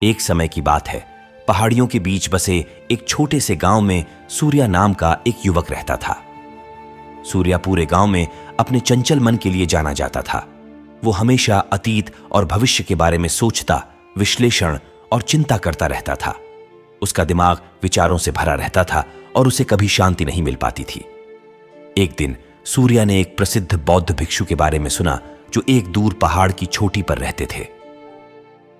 एक समय की बात है, पहाड़ियों के बीच बसे एक छोटे से गांव में सूर्या नाम का एक युवक रहता था। सूर्या पूरे गांव में अपने चंचल मन के लिए जाना जाता था। वो हमेशा अतीत और भविष्य के बारे में सोचता, विश्लेषण और चिंता करता रहता था। उसका दिमाग विचारों से भरा रहता था और उसे कभी शांति नहीं मिल पाती थी। एक दिन सूर्या ने एक प्रसिद्ध बौद्ध भिक्षु के बारे में सुना जो एक दूर पहाड़ की चोटी पर रहते थे।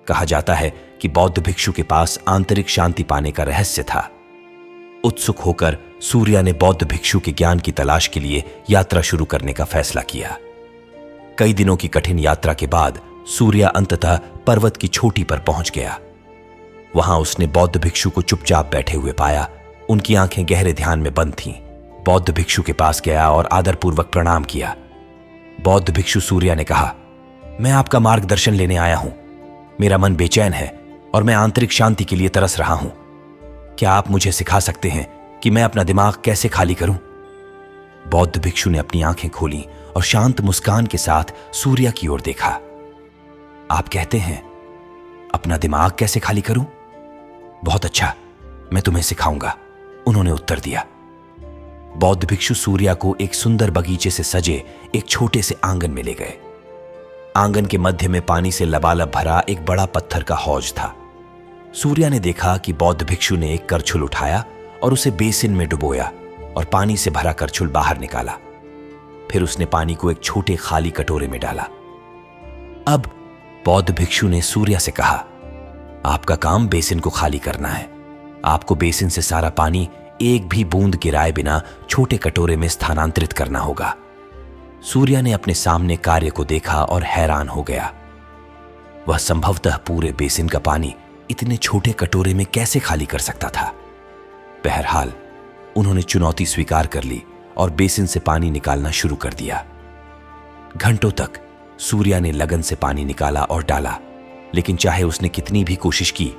कहा जाता है कि बौद्ध भिक्षु के पास आंतरिक शांति पाने का रहस्य था। उत्सुक होकर सूर्या ने बौद्ध भिक्षु के ज्ञान की तलाश के लिए यात्रा शुरू करने का फैसला किया। कई दिनों की कठिन यात्रा के बाद सूर्या अंततः पर्वत की चोटी पर पहुंच गया। वहां उसने बौद्ध भिक्षु को चुपचाप बैठे हुए पाया। उनकी आंखें गहरे ध्यान में बंद थीं। बौद्ध भिक्षु के पास गया और आदरपूर्वक प्रणाम किया। बौद्ध भिक्षु सूर्या ने कहा, मैं आपका मार्गदर्शन लेने आया हूं। मेरा मन बेचैन है और मैं आंतरिक शांति के लिए तरस रहा हूं। क्या आप मुझे सिखा सकते हैं कि मैं अपना दिमाग कैसे खाली करूं? बौद्ध भिक्षु ने अपनी आंखें खोली और शांत मुस्कान के साथ सूर्या की ओर देखा। आप कहते हैं अपना दिमाग कैसे खाली करूं? बहुत अच्छा, मैं तुम्हें सिखाऊंगा, उन्होंने उत्तर दिया। बौद्ध भिक्षु सूर्या को एक सुंदर बगीचे से सजे एक छोटे से आंगन में ले गए। आंगन के मध्य में पानी से लबालब भरा एक बड़ा पत्थर का हौज था। सूर्या ने देखा कि बौद्ध भिक्षु ने एक करछुल उठाया और उसे बेसिन में डुबोया और पानी से भरा करछुल बाहर निकाला। फिर उसने पानी को एक छोटे खाली कटोरे में डाला। अब बौद्ध भिक्षु ने सूर्या से कहा, आपका काम बेसिन को खाली करना है। आपको बेसिन से सारा पानी एक भी बूंद गिराए बिना छोटे कटोरे में स्थानांतरित करना होगा। सूर्या ने अपने सामने कार्य को देखा और हैरान हो गया। वह संभवतः पूरे बेसिन का पानी इतने छोटे कटोरे में कैसे खाली कर सकता था। बहरहाल उन्होंने चुनौती स्वीकार कर ली और बेसिन से पानी निकालना शुरू कर दिया। घंटों तक सूर्या ने लगन से पानी निकाला और डाला, लेकिन चाहे उसने कितनी भी कोशिश की,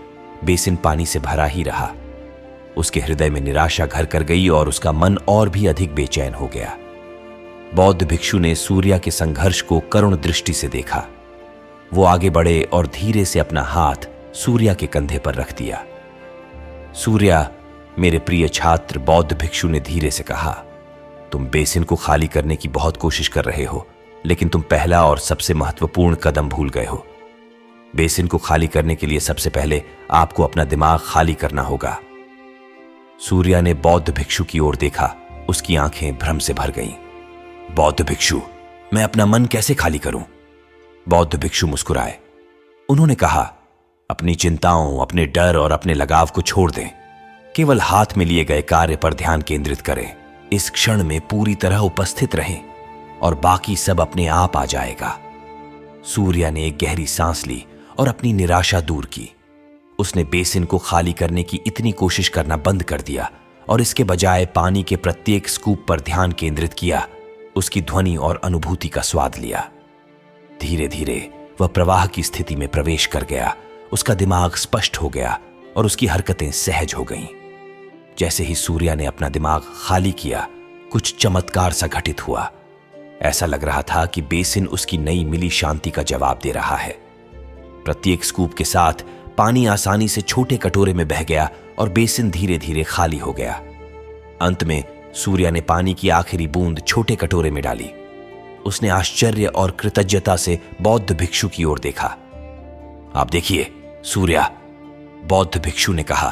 बेसिन पानी से भरा ही रहा। उसके हृदय में निराशा घर कर गई और उसका मन और भी अधिक बेचैन हो गया। बौद्ध भिक्षु ने सूर्या के संघर्ष को करुण दृष्टि से देखा। वो आगे बढ़े और धीरे से अपना हाथ सूर्या के कंधे पर रख दिया। सूर्या, मेरे प्रिय छात्र, बौद्ध भिक्षु ने धीरे से कहा, तुम बेसिन को खाली करने की बहुत कोशिश कर रहे हो, लेकिन तुम पहला और सबसे महत्वपूर्ण कदम भूल गए हो। बेसिन को खाली करने के लिए सबसे पहले आपको अपना दिमाग खाली करना होगा। सूर्या ने बौद्ध भिक्षु की ओर देखा। उसकी आंखें भ्रम से भर गईं। बौद्ध भिक्षु, मैं अपना मन कैसे खाली करूं? बौद्ध भिक्षु मुस्कुराए। उन्होंने कहा, अपनी चिंताओं, अपने डर और अपने लगाव को छोड़ दें। केवल हाथ में लिए गए कार्य पर ध्यान केंद्रित करें। इस क्षण में पूरी तरह उपस्थित रहें और बाकी सब अपने आप आ जाएगा। सूर्या ने एक गहरी सांस ली और अपनी निराशा दूर की। उसने बेसिन को खाली करने की इतनी कोशिश करना बंद कर दिया और इसके बजाय पानी के प्रत्येक स्कूप पर ध्यान केंद्रित किया। उसकी ध्वनि और अनुभूति का स्वाद लिया। धीरे धीरे वह प्रवाह की स्थिति में प्रवेश कर गया। उसका दिमाग स्पष्ट हो गया और उसकी हरकतें सहज हो गईं। जैसे ही सूर्या ने अपना दिमाग खाली किया, कुछ चमत्कार सा घटित हुआ। ऐसा लग रहा था कि बेसिन उसकी नई मिली शांति का जवाब दे रहा है। प्रत्येक स्कूप के साथ पानी आसानी से छोटे कटोरे में बह गया और बेसिन धीरे धीरे खाली हो गया। अंत में सूर्या ने पानी की आखिरी बूंद छोटे कटोरे में डाली। उसने आश्चर्य और कृतज्ञता से बौद्ध भिक्षु की ओर देखा। आप देखिए सूर्या, बौद्ध भिक्षु ने कहा,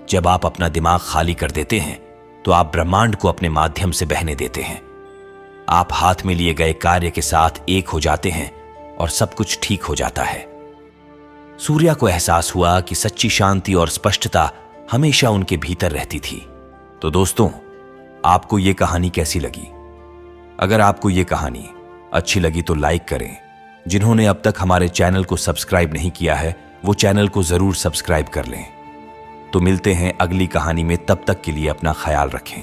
जब आप अपना दिमाग खाली कर देते हैं तो आप ब्रह्मांड को अपने माध्यम से बहने देते हैं। आप हाथ में लिए गए कार्य के साथ एक हो जाते हैं और सब कुछ ठीक हो जाता है। सूर्या को एहसास हुआ कि सच्ची शांति और स्पष्टता हमेशा उनके भीतर रहती थी। तो दोस्तों, आपको यह कहानी कैसी लगी? अगर आपको यह कहानी अच्छी लगी तो लाइक करें। जिन्होंने अब तक हमारे चैनल को सब्सक्राइब नहीं किया है, वो चैनल को जरूर सब्सक्राइब कर लें। तो मिलते हैं अगली कहानी में, तब तक के लिए अपना ख्याल रखें।